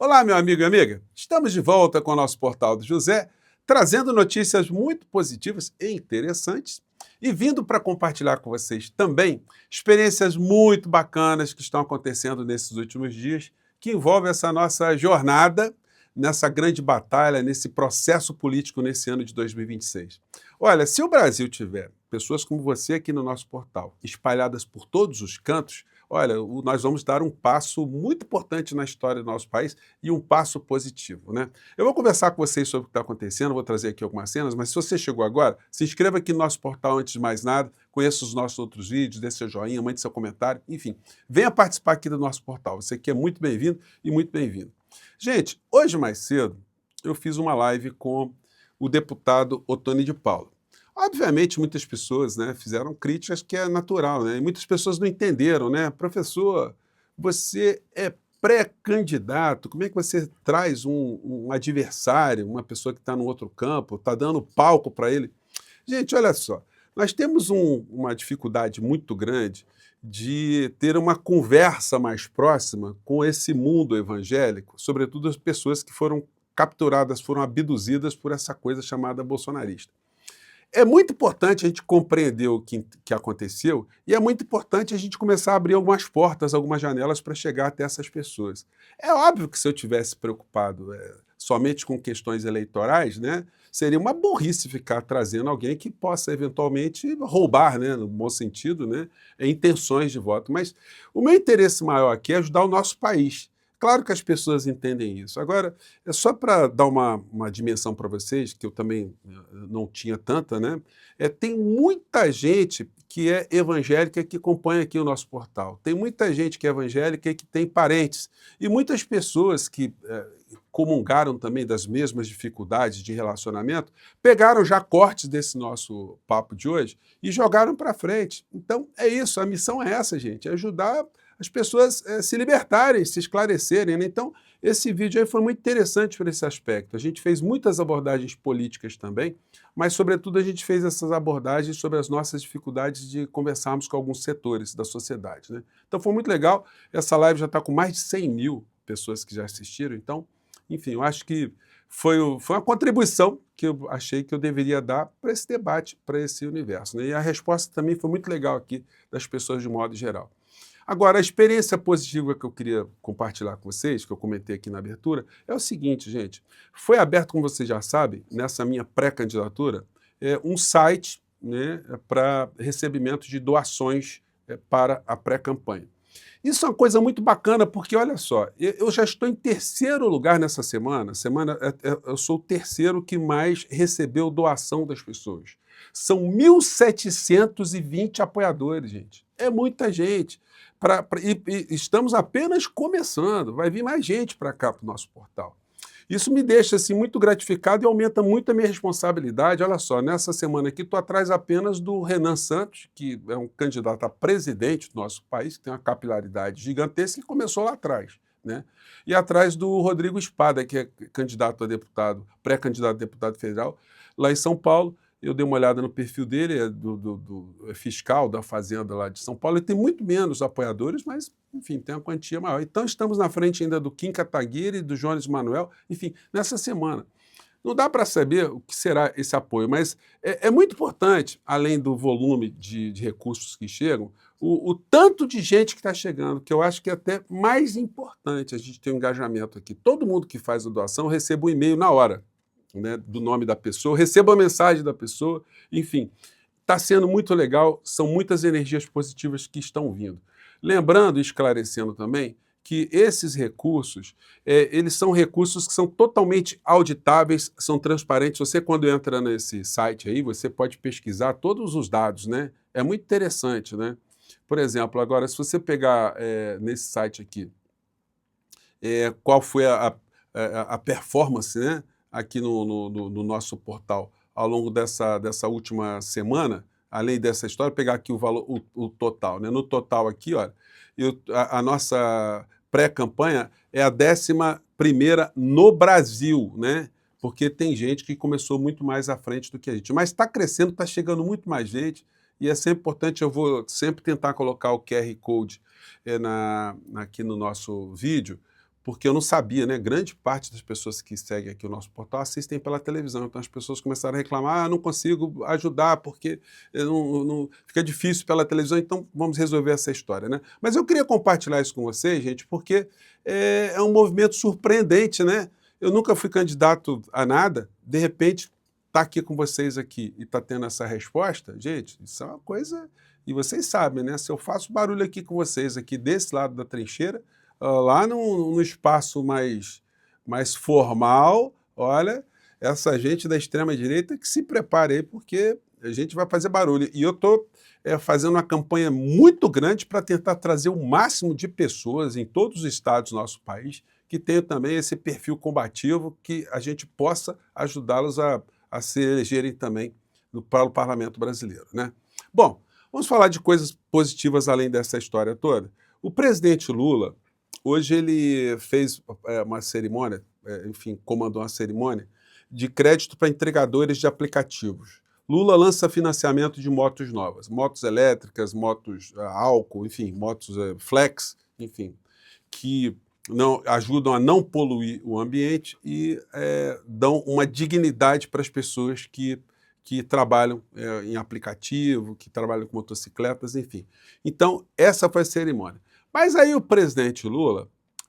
Olá, meu amigo e amiga. Estamos de volta com o nosso Portal do José, trazendo notícias muito positivas e interessantes e vindo para compartilhar com vocês também experiências muito bacanas que estão acontecendo nesses últimos dias, que envolvem essa nossa jornada nessa grande batalha, nesse processo político nesse ano de 2026. Olha, se o Brasil tiver pessoas como você aqui no nosso portal, espalhadas por todos os cantos, olha, nós vamos dar um passo muito importante na história do nosso país e um passo positivo, né? Eu vou conversar com vocês sobre o que está acontecendo, vou trazer aqui algumas cenas, mas se você chegou agora, se inscreva aqui no nosso portal antes de mais nada, conheça os nossos outros vídeos, dê seu joinha, mande seu comentário, enfim, venha participar aqui do nosso portal. Você aqui é muito bem-vindo e muito bem-vindo. Gente, hoje mais cedo eu fiz uma live com o deputado Ottoni de Paula. Obviamente, muitas pessoas, né, fizeram críticas, que é natural, né? E muitas pessoas não entenderam, né? Professor, você é pré-candidato, como é que você traz um adversário, uma pessoa que está no outro campo, está dando palco para ele? Gente, olha só, nós temos uma dificuldade muito grande de ter uma conversa mais próxima com esse mundo evangélico, sobretudo as pessoas que foram capturadas, foram abduzidas por essa coisa chamada bolsonarista. É muito importante a gente compreender o que aconteceu e é muito importante a gente começar a abrir algumas portas, algumas janelas para chegar até essas pessoas. É óbvio que se eu tivesse preocupado somente com questões eleitorais, né, seria uma burrice ficar trazendo alguém que possa eventualmente roubar, né, no bom sentido, né, intenções de voto. Mas o meu interesse maior aqui é ajudar o nosso país. Claro que as pessoas entendem isso. Agora, é só para dar uma dimensão para vocês, que eu também não tinha tanta, né? Tem muita gente que é evangélica que acompanha aqui o nosso portal. Tem muita gente que é evangélica e que tem parentes. E muitas pessoas que comungaram também das mesmas dificuldades de relacionamento, pegaram já cortes desse nosso papo de hoje e jogaram para frente. Então, é isso, a missão é essa, gente, é ajudar as pessoas se libertarem, se esclarecerem, né? Então, esse vídeo aí foi muito interessante por esse aspecto. A gente fez muitas abordagens políticas também, mas, sobretudo, a gente fez essas abordagens sobre as nossas dificuldades de conversarmos com alguns setores da sociedade, né? Então, foi muito legal. Essa live já está com mais de 100 mil pessoas que já assistiram. Então, enfim, eu acho que foi uma contribuição que eu achei que eu deveria dar para esse debate, para esse universo, né? E a resposta também foi muito legal aqui das pessoas de modo geral. Agora, a experiência positiva que eu queria compartilhar com vocês, que eu comentei aqui na abertura, é o seguinte, gente. Foi aberto, como vocês já sabem, nessa minha pré-candidatura, um site, né, para recebimento de doações para a pré-campanha. Isso é uma coisa muito bacana, porque, olha só, eu já estou em terceiro lugar nessa semana. Eu sou o terceiro que mais recebeu doação das pessoas. São 1.720 apoiadores, gente. É muita gente. E estamos apenas começando. Vai vir mais gente para cá, para o nosso portal. Isso me deixa assim, muito gratificado e aumenta muito a minha responsabilidade. Olha só, nessa semana aqui estou atrás apenas do Renan Santos, que é um candidato a presidente do nosso país, que tem uma capilaridade gigantesca e começou lá atrás, né? E atrás do Rodrigo Espada, que é candidato a deputado, pré-candidato a deputado federal, lá em São Paulo. Eu dei uma olhada no perfil dele, é do fiscal da Fazenda lá de São Paulo. Ele tem muito menos apoiadores, mas, enfim, tem uma quantia maior. Então, estamos na frente ainda do Kim Kataguiri e do Jones Manuel, enfim, nessa semana. Não dá para saber o que será esse apoio, mas é muito importante, além do volume de recursos que chegam, o tanto de gente que está chegando, que eu acho que é até mais importante a gente ter um engajamento aqui. Todo mundo que faz a doação recebe um e-mail na hora, né, do nome da pessoa, recebo a mensagem da pessoa, enfim, está sendo muito legal, são muitas energias positivas que estão vindo. Lembrando e esclarecendo também que esses recursos, eles são recursos que são totalmente auditáveis, são transparentes. Você, quando entra nesse site aí, você pode pesquisar todos os dados, né? É muito interessante, né? Por exemplo, agora, se você pegar nesse site aqui, qual foi a performance, né, aqui no nosso portal ao longo dessa última semana, além dessa história, pegar aqui o valor, o total, né? No total aqui, olha, a nossa pré-campanha é a 11ª no Brasil, né? Porque tem gente que começou muito mais à frente do que a gente. Mas está crescendo, está chegando muito mais gente, e é sempre importante, eu vou sempre tentar colocar o QR Code aqui no nosso vídeo, porque eu não sabia, né? Grande parte das pessoas que seguem aqui o nosso portal assistem pela televisão, então as pessoas começaram a reclamar, não consigo ajudar porque fica difícil pela televisão, então vamos resolver essa história, né? Mas eu queria compartilhar isso com vocês, gente, porque é um movimento surpreendente, né? Eu nunca fui candidato a nada, de repente tá aqui com vocês aqui e tá tendo essa resposta, gente, isso é uma coisa... E vocês sabem, né? Se eu faço barulho aqui com vocês, aqui desse lado da trincheira, lá no espaço mais formal, olha, essa gente da extrema-direita que se prepare aí, porque a gente vai fazer barulho. E eu estou fazendo uma campanha muito grande para tentar trazer o máximo de pessoas em todos os estados do nosso país que tenham também esse perfil combativo, que a gente possa ajudá-los a se elegerem também para o parlamento brasileiro, né? Bom, vamos falar de coisas positivas além dessa história toda. O presidente Lula, hoje ele fez uma cerimônia, enfim, comandou uma cerimônia de crédito para entregadores de aplicativos. Lula lança financiamento de motos novas, motos elétricas, motos álcool, enfim, motos flex, enfim, que ajudam a não poluir o ambiente e dão uma dignidade para as pessoas que trabalham em aplicativo, que trabalham com motocicletas, enfim. Então, essa foi a cerimônia. Mas aí o presidente Lula,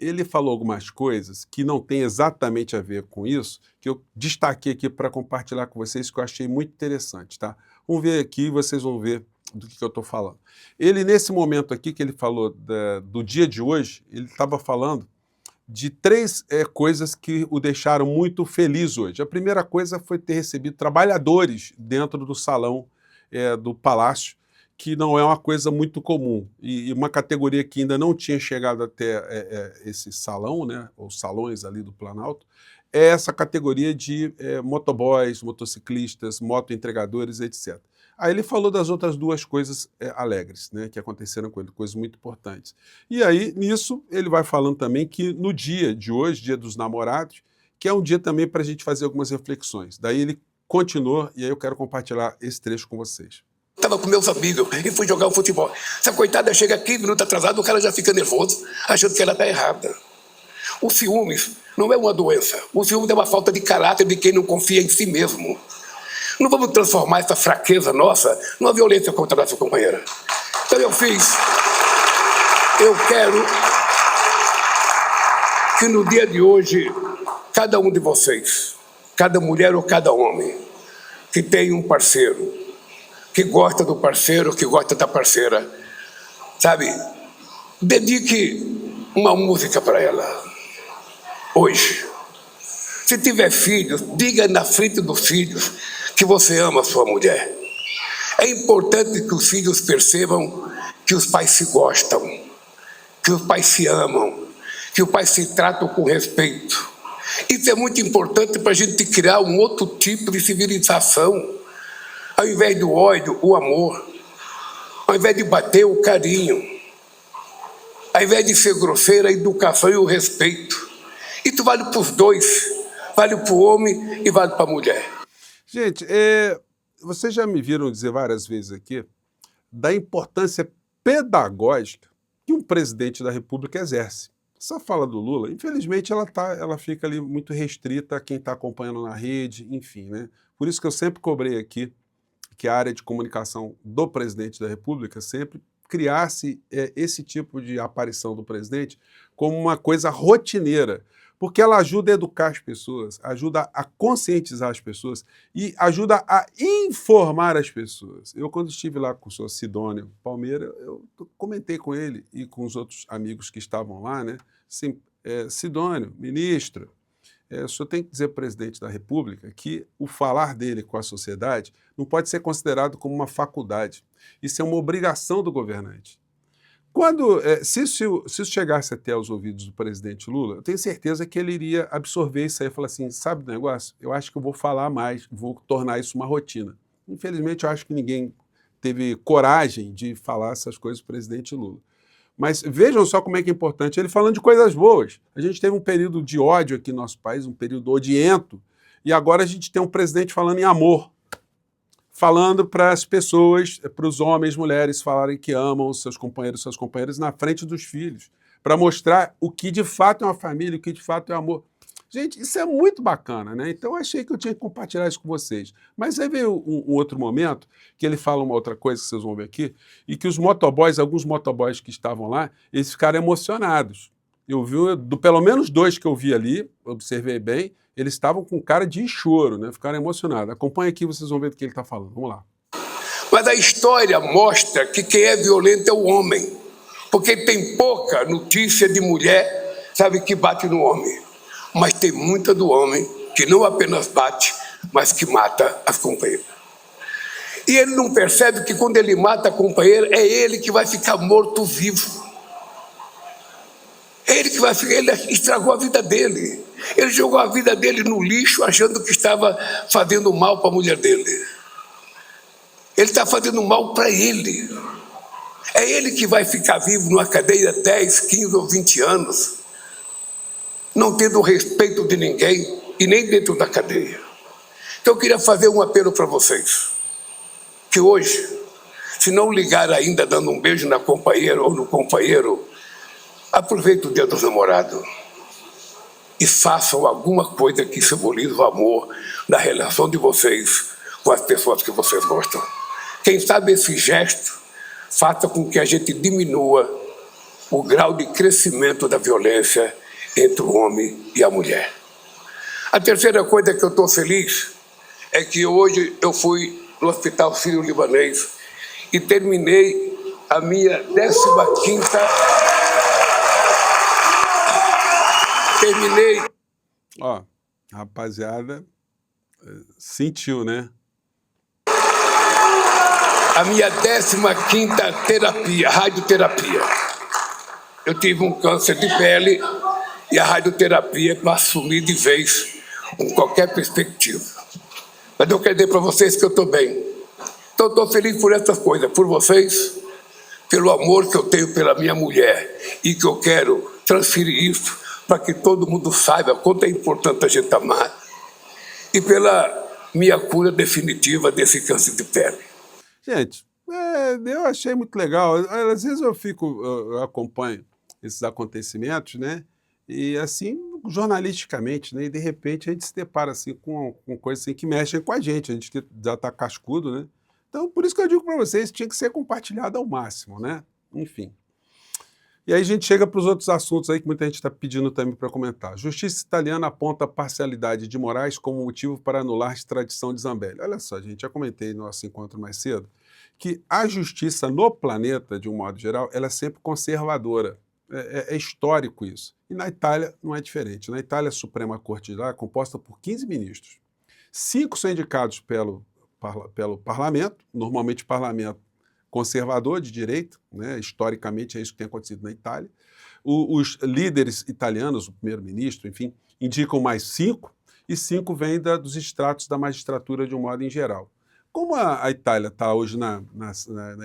ele falou algumas coisas que não tem exatamente a ver com isso, que eu destaquei aqui para compartilhar com vocês, que eu achei muito interessante, tá? Vamos ver aqui e vocês vão ver do que eu estou falando. Ele, nesse momento aqui que ele falou do dia de hoje, ele estava falando de três coisas que o deixaram muito feliz hoje. A primeira coisa foi ter recebido trabalhadores dentro do salão do Palácio, que não é uma coisa muito comum, e uma categoria que ainda não tinha chegado até esse salão, né, ou salões ali do Planalto, é essa categoria de motoboys, motociclistas, motoentregadores, etc. Aí ele falou das outras duas coisas alegres, né, que aconteceram com ele, coisas muito importantes. E aí, nisso, ele vai falando também que no dia de hoje, Dia dos Namorados, que é um dia também para a gente fazer algumas reflexões. Daí ele continuou, e aí eu quero compartilhar esse trecho com vocês. Estava com meus amigos e fui jogar o futebol. Essa coitada chega 15 minutos atrasada, o cara já fica nervoso, achando que ela está errada. O ciúme não é uma doença. O ciúme é uma falta de caráter de quem não confia em si mesmo. Não vamos transformar essa fraqueza nossa numa violência contra a nossa companheira. Então eu quero que no dia de hoje, cada um de vocês, cada mulher ou cada homem, que tem um parceiro, que gosta do parceiro, que gosta da parceira, sabe, dedique uma música para ela, hoje. Se tiver filhos, diga na frente dos filhos que você ama a sua mulher. É importante que os filhos percebam que os pais se gostam, que os pais se amam, que os pais se tratam com respeito. Isso é muito importante para a gente criar um outro tipo de civilização. Ao invés do ódio, o amor. Ao invés de bater, o carinho. Ao invés de ser grosseira, a educação e o respeito. Isso vale para os dois. Vale para o homem e vale para a mulher. Gente, vocês já me viram dizer várias vezes aqui da importância pedagógica que um presidente da República exerce. Essa fala do Lula, infelizmente, ela fica ali muito restrita a quem está acompanhando na rede, enfim, né? Por isso que eu sempre cobrei aqui que a área de comunicação do presidente da República sempre criasse esse tipo de aparição do presidente como uma coisa rotineira, porque ela ajuda a educar as pessoas, ajuda a conscientizar as pessoas e ajuda a informar as pessoas. Eu, quando estive lá com o senhor Sidônio Palmeira, eu comentei com ele e com os outros amigos que estavam lá, né? Assim, Sidônio, ministro, o senhor tem que dizer ao presidente da República que o falar dele com a sociedade não pode ser considerado como uma faculdade. Isso é uma obrigação do governante. Se isso chegasse até aos ouvidos do presidente Lula, eu tenho certeza que ele iria absorver isso aí e falar assim, sabe do negócio? Eu acho que eu vou falar mais, vou tornar isso uma rotina. Infelizmente, eu acho que ninguém teve coragem de falar essas coisas para o presidente Lula. Mas vejam só como é que é importante, ele falando de coisas boas. A gente teve um período de ódio aqui no nosso país, um período odiento, e agora a gente tem um presidente falando em amor, falando para as pessoas, para os homens, mulheres falarem que amam os seus companheiros, suas companheiras na frente dos filhos, para mostrar o que de fato é uma família, o que de fato é amor. Gente, isso é muito bacana, né? Então eu achei que eu tinha que compartilhar isso com vocês. Mas aí veio um outro momento que ele fala uma outra coisa que vocês vão ver aqui, e que os motoboys, alguns motoboys que estavam lá, eles ficaram emocionados. Eu vi, pelo menos 2 que eu vi ali, observei bem, eles estavam com cara de choro, né? Ficaram emocionados. Acompanha aqui, vocês vão ver do que ele está falando. Vamos lá. Mas a história mostra que quem é violento é o homem, porque tem pouca notícia de mulher, sabe, que bate no homem. Mas tem muita do homem que não apenas bate, mas que mata as companheiras. E ele não percebe que quando ele mata a companheira, é ele que vai ficar morto-vivo. É ele que vai ficar, ele estragou a vida dele. Ele jogou a vida dele no lixo, achando que estava fazendo mal para a mulher dele. Ele está fazendo mal para ele. É ele que vai ficar vivo numa cadeia 10, 15 ou 20 anos, não tendo respeito de ninguém e nem dentro da cadeia. Então eu queria fazer um apelo para vocês, que hoje, se não ligar ainda dando um beijo na companheira ou no companheiro, aproveite o Dia dos Namorados e façam alguma coisa que simbolize o amor da relação de vocês com as pessoas que vocês gostam. Quem sabe esse gesto faça com que a gente diminua o grau de crescimento da violência entre o homem e a mulher. A terceira coisa que eu estou feliz é que hoje eu fui no Hospital Sírio-Libanês e terminei a minha 15ª... Ó, rapaziada, sentiu, né? A minha 15ª terapia, radioterapia. Eu tive um câncer de pele e a radioterapia para assumir de vez com qualquer perspectiva. Mas eu quero dizer para vocês que eu estou bem. Então eu estou feliz por essas coisas, por vocês, pelo amor que eu tenho pela minha mulher e que eu quero transferir isso para que todo mundo saiba quanto é importante a gente amar e pela minha cura definitiva desse câncer de pele. Gente, eu achei muito legal. Às vezes eu acompanho esses acontecimentos, né? E assim, jornalisticamente, né? E de repente a gente se depara assim, com coisas assim, que mexem com a gente já está cascudo, né? Então, por isso que eu digo para vocês, tinha que ser compartilhado ao máximo, né? Enfim. E aí a gente chega para os outros assuntos aí que muita gente está pedindo também para comentar. Justiça italiana aponta a parcialidade de Moraes como motivo para anular a extradição de Zambelli. Olha só, gente, já comentei no nosso encontro mais cedo que a justiça no planeta, de um modo geral, ela é sempre conservadora. É histórico isso. E na Itália não é diferente. Na Itália, a Suprema Corte lá é composta por 15 ministros. 5 são indicados pelo parlamento, normalmente parlamento conservador de direita, né? Historicamente é isso que tem acontecido na Itália. Os líderes italianos, o primeiro-ministro, enfim, indicam mais 5, e 5 vêm dos estratos da magistratura de um modo em geral. Como a Itália está hoje na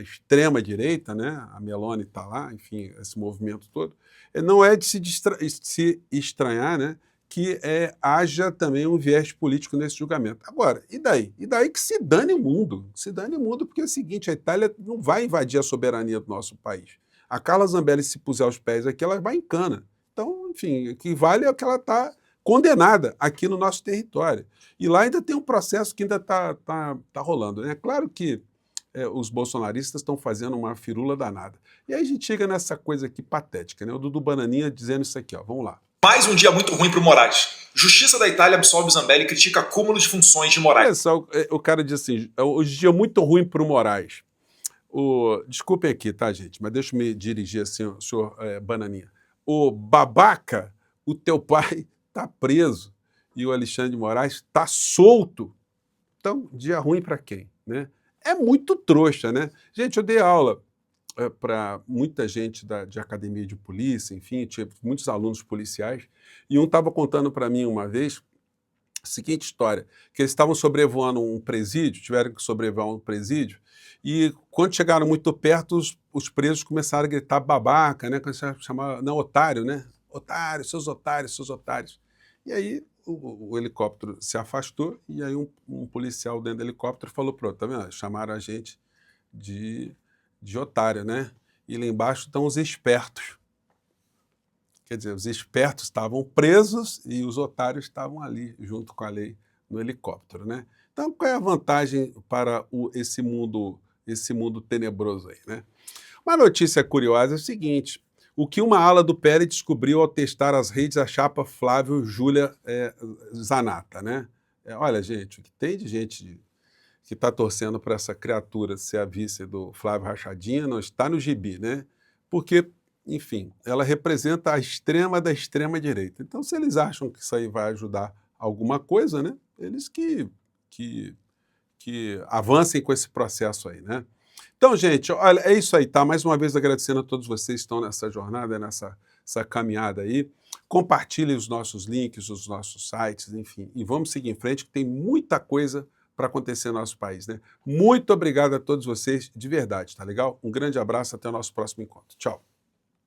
extrema-direita, né? A Meloni está lá, enfim, esse movimento todo, não é de se estranhar, né? Que haja também um viés político nesse julgamento. Agora, e daí? E daí que se dane o mundo. Se dane o mundo, porque é o seguinte, a Itália não vai invadir a soberania do nosso país. A Carla Zambelli, se puser os pés aqui, ela vai em cana. Então, enfim, o que vale é que ela está condenada aqui no nosso território. E lá ainda tem um processo que ainda está rolando. É claro que os bolsonaristas estão fazendo uma firula danada. E aí a gente chega nessa coisa aqui patética, né? O Dudu Bananinha dizendo isso aqui, ó. Vamos lá. Mais um dia muito ruim para o Moraes. Justiça da Itália absolve Zambelli e critica acúmulo de funções de Moraes. Olha só, o cara diz assim, hoje é um dia muito ruim para o Moraes. Desculpem aqui, tá, gente? Mas deixa eu me dirigir assim, senhor Bananinha. O babaca, o teu pai está preso e o Alexandre de Moraes está solto. Então, dia ruim para quem, né? É muito trouxa, né? Gente, eu dei aula para muita gente de academia de polícia, enfim, tinha muitos alunos policiais, e um estava contando para mim uma vez a seguinte história, que eles estavam sobrevoando um presídio, tiveram que sobrevoar um presídio, e quando chegaram muito perto, os presos começaram a gritar babaca, né? Começaram a chamar, não, otário, né? Otário, seus otários, seus otários. E aí o helicóptero se afastou, e aí um policial dentro do helicóptero falou, pronto, tá vendo? Chamaram a gente de otário, né? E lá embaixo estão os espertos. Quer dizer, os espertos estavam presos e os otários estavam ali, junto com a lei, no helicóptero, né? Então, qual é a vantagem para esse mundo tenebroso aí, né? Uma notícia curiosa é o seguinte: o que uma ala do PL descobriu ao testar as redes a chapa Flávio Júlia Zanatta, né? Olha, gente, o que tem de gente que está torcendo para essa criatura ser a vice do Flávio Rachadinha não está no gibi, né? Porque, enfim, ela representa a extrema da extrema-direita. Então, se eles acham que isso aí vai ajudar alguma coisa, né? Eles que avancem com esse processo aí, né? Então, gente, olha, é isso aí, tá? Mais uma vez agradecendo a todos vocês que estão nessa jornada, nessa caminhada aí. Compartilhem os nossos links, os nossos sites, enfim. E vamos seguir em frente, que tem muita coisa para acontecer no nosso país, né? Muito obrigado a todos vocês, de verdade, tá legal? Um grande abraço, até o nosso próximo encontro. Tchau.